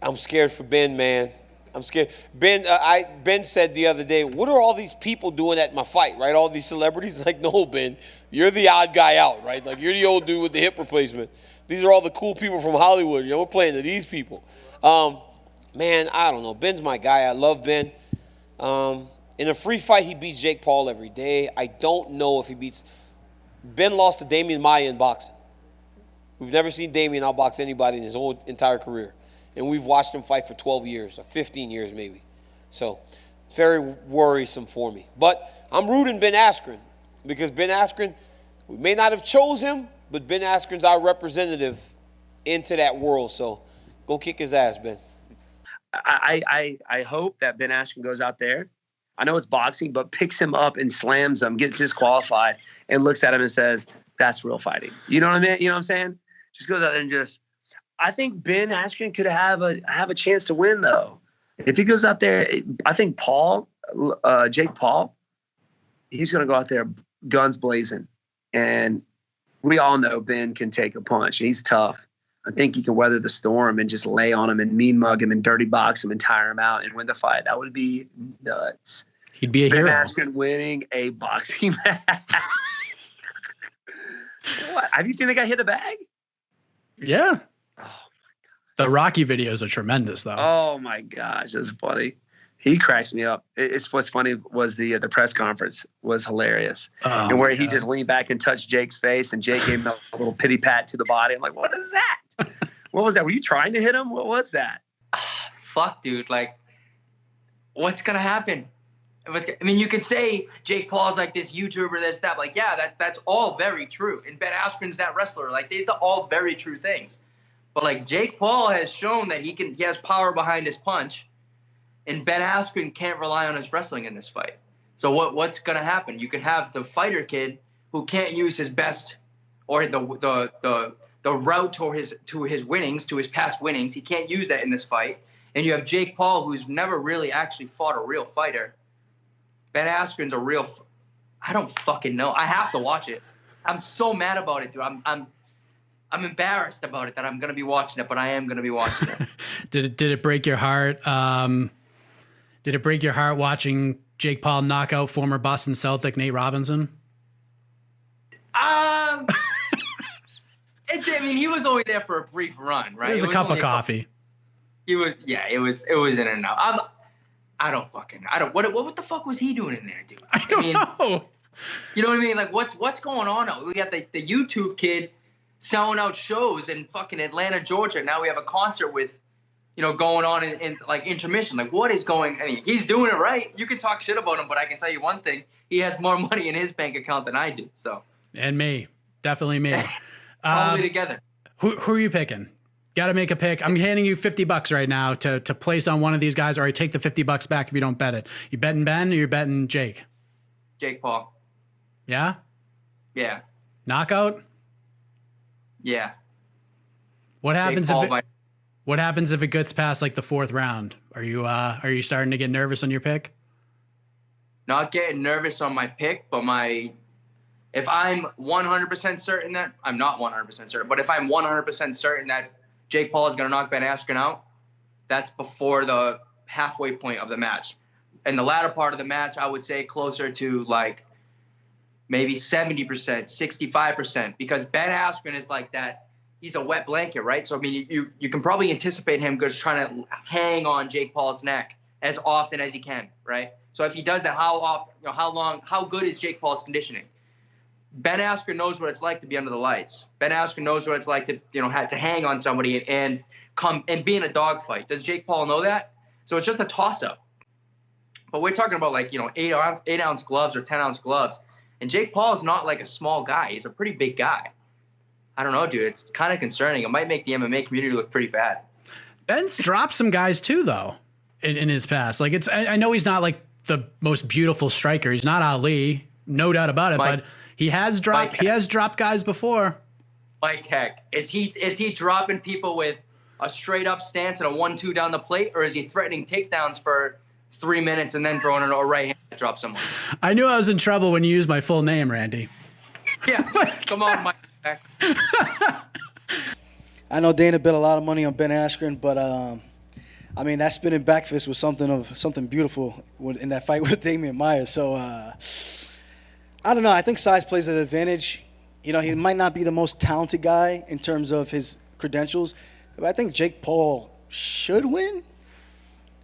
I'm scared for Ben, man. I'm scared. Ben said the other day, what are all these people doing at my fight, right? All these celebrities. Like, no, Ben, you're the odd guy out, right? Like, you're the old dude with the hip replacement. These are all the cool people from Hollywood. We're playing to these people. Man, I don't know. Ben's my guy. I love Ben. In a free fight, he beats Jake Paul every day. I don't know if he beats. Ben lost to Damian Maia in boxing. We've never seen Damian outbox anybody in his whole entire career. And we've watched him fight for 12 years, or 15 years maybe. So, it's very worrisome for me. But I'm rooting Ben Askren, because Ben Askren, we may not have chose him, but Ben Askren's our representative into that world. So, go kick his ass, Ben. I hope that Ben Askren goes out there. I know it's boxing, but picks him up and slams him, gets disqualified, and looks at him and says, that's real fighting. You know what I mean? You know what I'm saying? Just goes out there and just – I think Ben Askren could have a chance to win, though. If he goes out there, I think Jake Paul, he's going to go out there guns blazing. And we all know Ben can take a punch. He's tough. I think he can weather the storm and just lay on him and mean mug him and dirty box him and tire him out and win the fight. That would be nuts. He'd be a hero. Ben Askren winning a boxing match. What? Have you seen the guy hit a bag? Yeah. Oh my God. The Rocky videos are tremendous, though. Oh my gosh, that's funny. He cracks me up. It's what's funny was the press conference was hilarious, and where he just leaned back and touched Jake's face, and Jake gave him a little pity pat to the body. I'm like, what is that? What was that? Were you trying to hit him? What was that? Fuck, dude. Like, what's gonna happen? I mean, you could say Jake Paul's like this YouTuber, this, that. Like, yeah, that's all very true. And Ben Askren's that wrestler. Like, they're all very true things. But like, Jake Paul has shown that he has power behind his punch, and Ben Askren can't rely on his wrestling in this fight. So what's gonna happen? You can have the fighter kid who can't use his best or the route to his winnings, to his past winnings. He can't use that in this fight. And you have Jake Paul, who's never really actually fought a real fighter. Ben Askren's a real. I don't fucking know. I have to watch it. I'm so mad about it, dude. I'm embarrassed about it that I'm gonna be watching it, but I am gonna be watching it. Did it break your heart? Did it break your heart watching Jake Paul knock out former Boston Celtic Nate Robinson? I mean, he was only there for a brief run, right? It was a cup of coffee. It was in and out. What the fuck was he doing in there, dude? I don't know. You know what I mean? Like, what's going on now? We got the YouTube kid selling out shows in fucking Atlanta, Georgia. Now we have a concert with, going on in like intermission. Like, what is going? I mean, he's doing it right. You can talk shit about him, but I can tell you one thing: he has more money in his bank account than I do. So. And me, definitely me. All together. Who are you picking? Got to make a pick. I'm handing you $50 right now to place on one of these guys, or I take the $50 back if you don't bet it. You betting Ben or you betting Jake? Jake Paul. Yeah? Yeah. Knockout? Yeah. What happens if it gets past like the fourth round? Are you starting to get nervous on your pick? Not getting nervous on my pick, but if I'm 100% certain that I'm not 100% certain, but if I'm 100% certain that Jake Paul is going to knock Ben Askren out, that's before the halfway point of the match. In the latter part of the match, I would say closer to like maybe 70%, 65%, because Ben Askren is like that. He's a wet blanket, right? So, I mean, you can probably anticipate him just trying to hang on Jake Paul's neck as often as he can, right? So if he does that, how often, how good is Jake Paul's conditioning? Ben Askren knows what it's like to be under the lights. Ben Askren knows what it's like to, have to hang on somebody and come and be in a dogfight. Does Jake Paul know that? So it's just a toss-up. But we're talking about like, 8-ounce gloves or 10-ounce gloves. And Jake Paul is not like a small guy. He's a pretty big guy. I don't know, dude. It's kind of concerning. It might make the MMA community look pretty bad. Ben's dropped some guys too, though, in his past. Like I know he's not like the most beautiful striker. He's not Ali, no doubt about it. But he has dropped guys before. Mike Heck, is he dropping people with a straight up stance and a 1-2 down the plate, or is he threatening takedowns for 3 minutes and then throwing a right hand to drop someone? I knew I was in trouble when you used my full name, Randy. Yeah, come on, Mike Heck. I know Dana bet a lot of money on Ben Askren, but I mean, that spinning back fist was something beautiful in that fight with Damian Maia. So I don't know. I think size plays an advantage. You know, he might not be the most talented guy in terms of his credentials, but I think Jake Paul should win.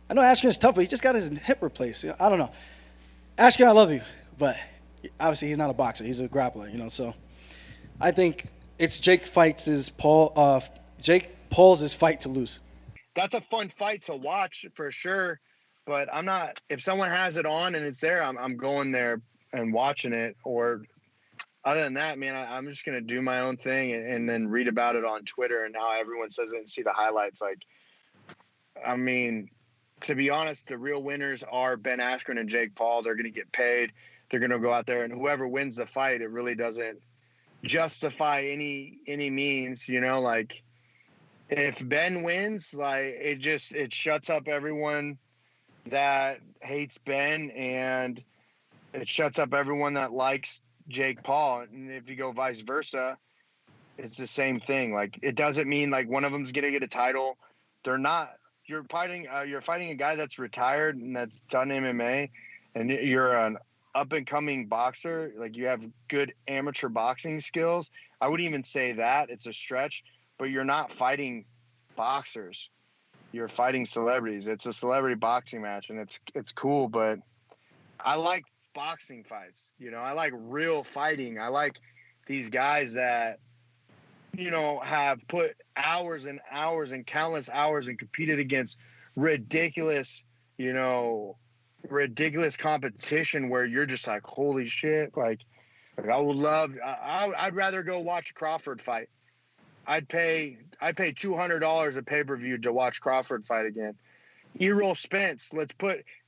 I know Askren is tough, but he just got his hip replaced. I don't know. Askren, I love you, but obviously he's not a boxer. He's a grappler, you know. So I think it's Jake Paul's fight to lose. That's a fun fight to watch for sure, but I'm not. If someone has it on and it's there, I'm going there and watching it. Or other than that, man, I'm just gonna do my own thing and then read about it on Twitter and how everyone says it and see the highlights. Like, I mean, to be honest, the real winners are Ben Askren and Jake Paul. They're gonna get paid. They're gonna go out there, and whoever wins the fight, it really doesn't justify any means, you know, like. If Ben wins, like it shuts up everyone that hates Ben, and it shuts up everyone that likes Jake Paul. And if you go vice versa, it's the same thing. Like, it doesn't mean like one of them's gonna get a title. They're not. You're fighting a guy that's retired and that's done MMA, and you're an up and coming boxer. Like, you have good amateur boxing skills. I wouldn't even say that. It's a stretch. But you're not fighting boxers. You're fighting celebrities. It's a celebrity boxing match, and it's cool, but I like boxing fights. You know, I like real fighting. I like these guys that, you know, have put hours and hours and countless hours and competed against ridiculous competition where you're just like, holy shit. Like I'd rather go watch a Crawford fight. I'd pay $200 a pay-per-view to watch Crawford fight again. Errol Spence,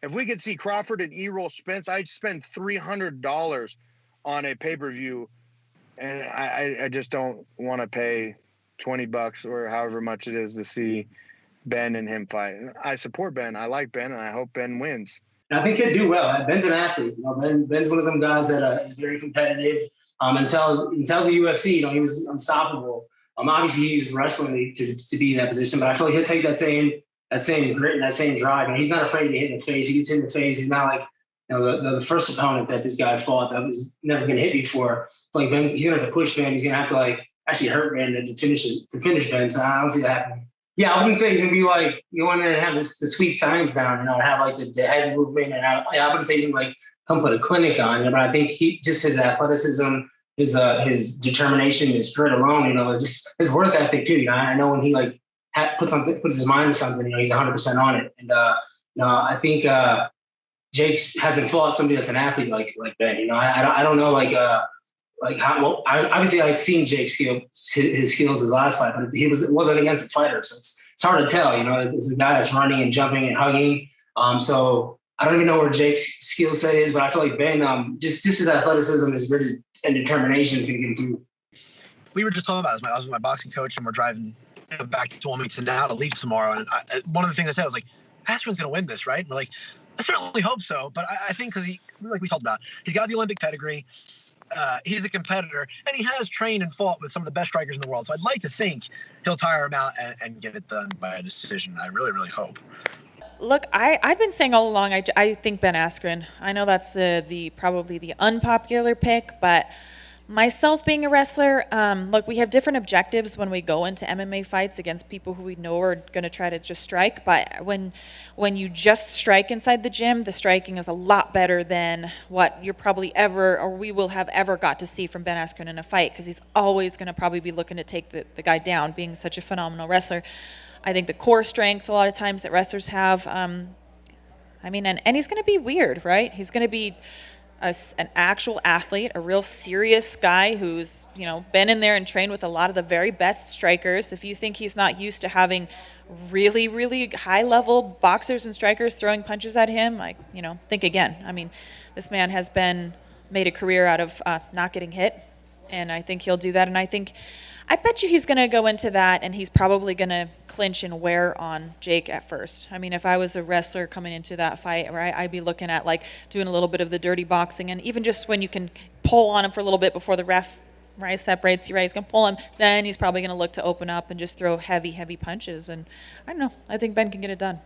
if we could see Crawford and Errol Spence, I'd spend $300 on a pay-per-view, and I just don't want to pay $20 or however much it is to see Ben and him fight. I support Ben. I like Ben, and I hope Ben wins. And I think he'll do well. Ben's an athlete. You know, Ben's one of them guys that is very competitive. Until the UFC, you know, he was unstoppable. Obviously, he was wrestling to be in that position, but I feel like he'll take that same grit and that same drive. And he's not afraid to hit in the face. He gets hit in the face. He's not like, you know, the first opponent that this guy fought that was never been hit before. I feel like he's gonna have to push Ben. He's gonna have to like actually hurt Ben to finish Ben. So I don't see that happening. Yeah, I wouldn't say he's gonna be like you want to have the sweet science down, you know, and have like the head movement. And I wouldn't say he's gonna like come put a clinic on, you know, but I think his athleticism. His determination, his grit alone, you know, just his work ethic too. You know, I know when he like puts his mind to something, you know, he's 100% on it. And you know, I think Jake hasn't fought somebody that's an athlete like Ben. You know, I don't know like how well. Obviously I've seen Jake's his skills his last fight, but it wasn't against a fighter, so it's hard to tell. You know, it's a guy that's running and jumping and hugging. So I don't even know where Jake's skill set is, but I feel like Ben, just his athleticism, his grit and determination is going to get him through. We were just talking about this. I was with my boxing coach, and we're driving back to Wilmington now to leave tomorrow. And one of the things I said was like, Askren's going to win this, right? And we're like, I certainly hope so. But I think because like we talked about, he's got the Olympic pedigree. He's a competitor, and he has trained and fought with some of the best strikers in the world. So I'd like to think he'll tire him out and get it done by a decision. I really, really hope. Look, I've been saying all along, I think Ben Askren. I know that's the probably the unpopular pick, but myself being a wrestler, look, we have different objectives when we go into MMA fights against people who we know are going to try to just strike. But when you just strike inside the gym, the striking is a lot better than what you're probably ever or we will have ever got to see from Ben Askren in a fight, because he's always going to probably be looking to take the guy down, being such a phenomenal wrestler. I think the core strength a lot of times that wrestlers have, and he's going to be weird, right? He's going to be an actual athlete, a real serious guy who's, you know, been in there and trained with a lot of the very best strikers. If you think he's not used to having really, really high-level boxers and strikers throwing punches at him, like, you know, think again. I mean, this man has made a career out of not getting hit, and I think he'll do that. And I bet you he's going to go into that, and he's probably going to clinch and wear on Jake at first. I mean, if I was a wrestler coming into that fight, right, I'd be looking at like doing a little bit of the dirty boxing, and even just when you can pull on him for a little bit before the ref, right, separates you, right, he's going to pull him, then he's probably going to look to open up and just throw heavy, heavy punches. And I don't know. I think Ben can get it done.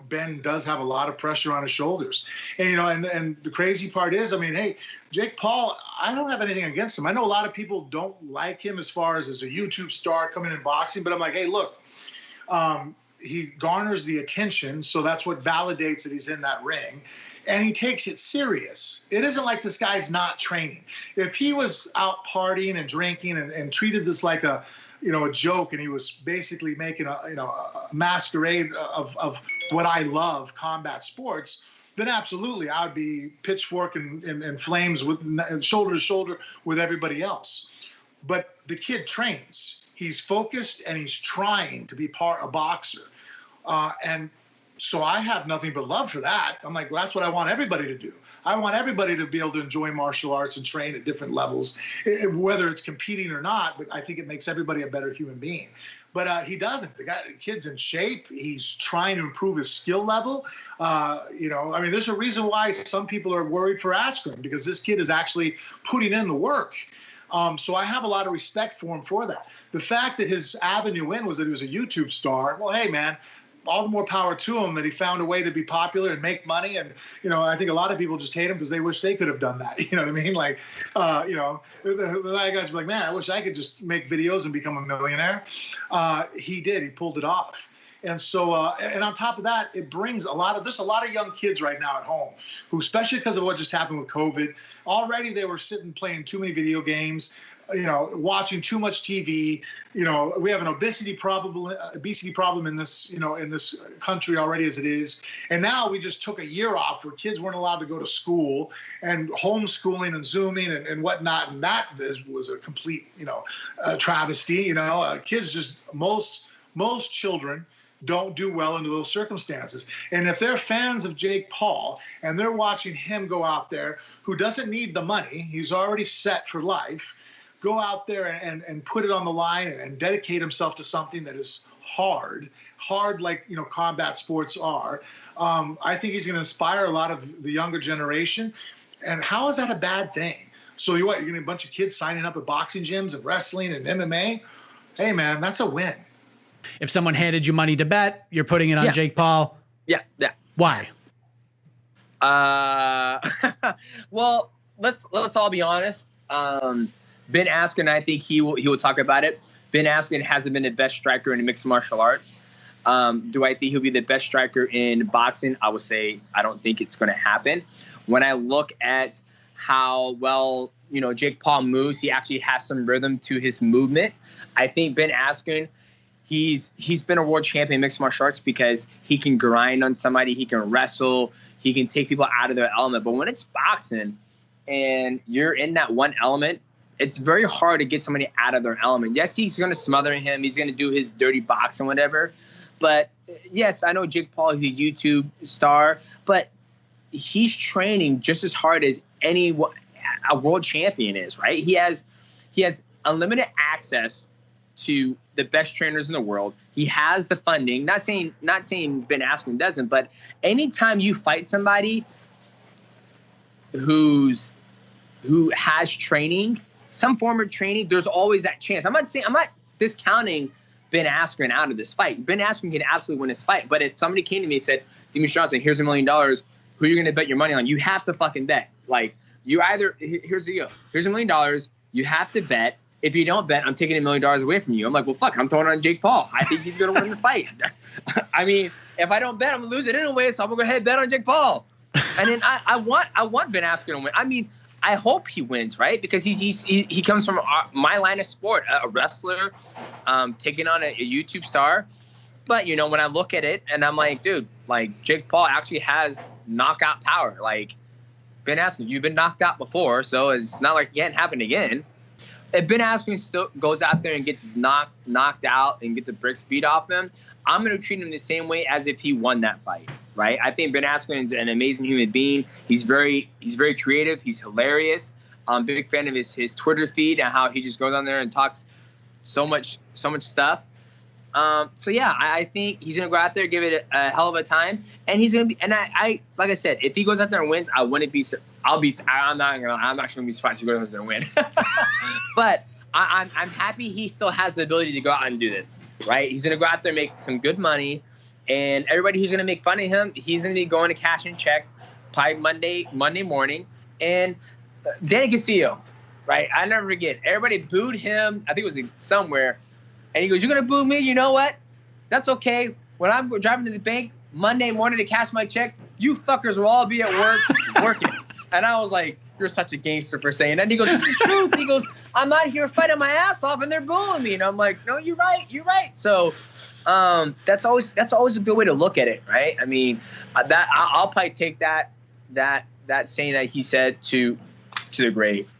Ben does have a lot of pressure on his shoulders. And, and the crazy part is, I mean, hey, Jake Paul, I don't have anything against him. I know a lot of people don't like him as far as a YouTube star coming in boxing, but I'm like, hey, look, he garners the attention, so that's what validates that he's in that ring. And he takes it serious. It isn't like this guy's not training. If he was out partying and drinking and treated this like a joke, and he was basically making a masquerade of what I love, combat sports, then absolutely I would be pitchfork and flames with shoulder to shoulder with everybody else. But the kid trains. He's focused and he's trying to be a boxer. And so I have nothing but love for that. I'm like, well, that's what I want everybody to do. I want everybody to be able to enjoy martial arts and train at different levels, whether it's competing or not. But I think it makes everybody a better human being. But he doesn't. The kid's in shape. He's trying to improve his skill level. I mean, there's a reason why some people are worried for Askren, because this kid is actually putting in the work. So I have a lot of respect for him for that. The fact that his avenue in was that he was a YouTube star, well, hey, man, all the more power to him that he found a way to be popular and make money. And, I think a lot of people just hate him because they wish they could have done that. You know what I mean? Like, the guys were like, man, I wish I could just make videos and become a millionaire. He did. He pulled it off. And so, and on top of that, it brings there's a lot of young kids right now at home who, especially because of what just happened with COVID, already they were sitting playing too many video games, watching too much TV. We have an obesity problem in this, in this country already as it is. And now we just took a year off where kids weren't allowed to go to school, and homeschooling and Zooming and whatnot. And that was a complete, travesty. Kids just, most children don't do well under those circumstances. And if they're fans of Jake Paul and they're watching him go out there, who doesn't need the money, he's already set for life, go out there and put it on the line and dedicate himself to something that is hard like, combat sports are. I think he's going to inspire a lot of the younger generation. And how is that a bad thing? So you're going to have a bunch of kids signing up at boxing gyms and wrestling and MMA? Hey, man, that's a win. If someone handed you money to bet, you're putting it on Jake Paul? Yeah. Why? Well, let's all be honest. Ben Askren, I think he will talk about it. Ben Askren hasn't been the best striker in mixed martial arts. Do I think he'll be the best striker in boxing? I would say I don't think it's going to happen. When I look at how well Jake Paul moves, he actually has some rhythm to his movement. I think Ben Askren, he's been a world champion in mixed martial arts because he can grind on somebody, he can wrestle, he can take people out of their element. But when it's boxing and you're in that one element, it's very hard to get somebody out of their element. Yes, he's going to smother him. He's going to do his dirty box and whatever. But yes, I know Jake Paul is a YouTube star, but he's training just as hard as a world champion is, right? He has unlimited access to the best trainers in the world. He has the funding. Not saying Ben Askren doesn't, but anytime you fight somebody who has training, some form of training, there's always that chance. I'm not discounting Ben Askren out of this fight. Ben Askren can absolutely win this fight. But if somebody came to me and said, Demetrius Johnson, here's $1 million, who are you going to bet your money on? You have to fucking bet. Like, here's the deal. Here's $1 million. You have to bet. If you don't bet, I'm taking $1 million away from you. I'm like, well, fuck, I'm throwing it on Jake Paul. I think he's going to win the fight. I mean, if I don't bet, I'm going to lose it anyway, so I'm going to go ahead and bet on Jake Paul. And then I want Ben Askren to win. I mean, I hope he wins, right? Because he comes from my line of sport, a wrestler, taking on a YouTube star. But, when I look at it and I'm like, dude, like Jake Paul actually has knockout power. Like, Ben Askren, you've been knocked out before, so it's not like it can't happen again. If Ben Askren still goes out there and gets knocked out and get the bricks beat off him, I'm going to treat him the same way as if he won that fight, right? I think Ben Askren is an amazing human being. He's very creative. He's hilarious. I'm a big fan of his Twitter feed and how he just goes on there and talks so much stuff. So yeah, I think he's going to go out there, give it a hell of a time, and he's going to be. And I like I said, if he goes out there and wins, I'm not actually going to be surprised if he goes out there and win. But I'm happy he still has the ability to go out and do this, right? He's going to go out there, make some good money, And everybody who's going to make fun of him, he's going to be going to cash and check probably Monday morning. And Danny Castillo, right? I never forget. Everybody booed him. I think it was somewhere. And he goes, "You're going to boo me? You know what? That's okay. When I'm driving to the bank Monday morning to cash my check, you fuckers will all be at work working." And I was like, "You're such a gangster for saying that." And he goes, "It's the truth." He goes, "I'm out here fighting my ass off and they're booing me." And I'm like, "No, you're right. So that's always a good way to look at it, right? I mean, I'll probably take that saying that he said to the grave.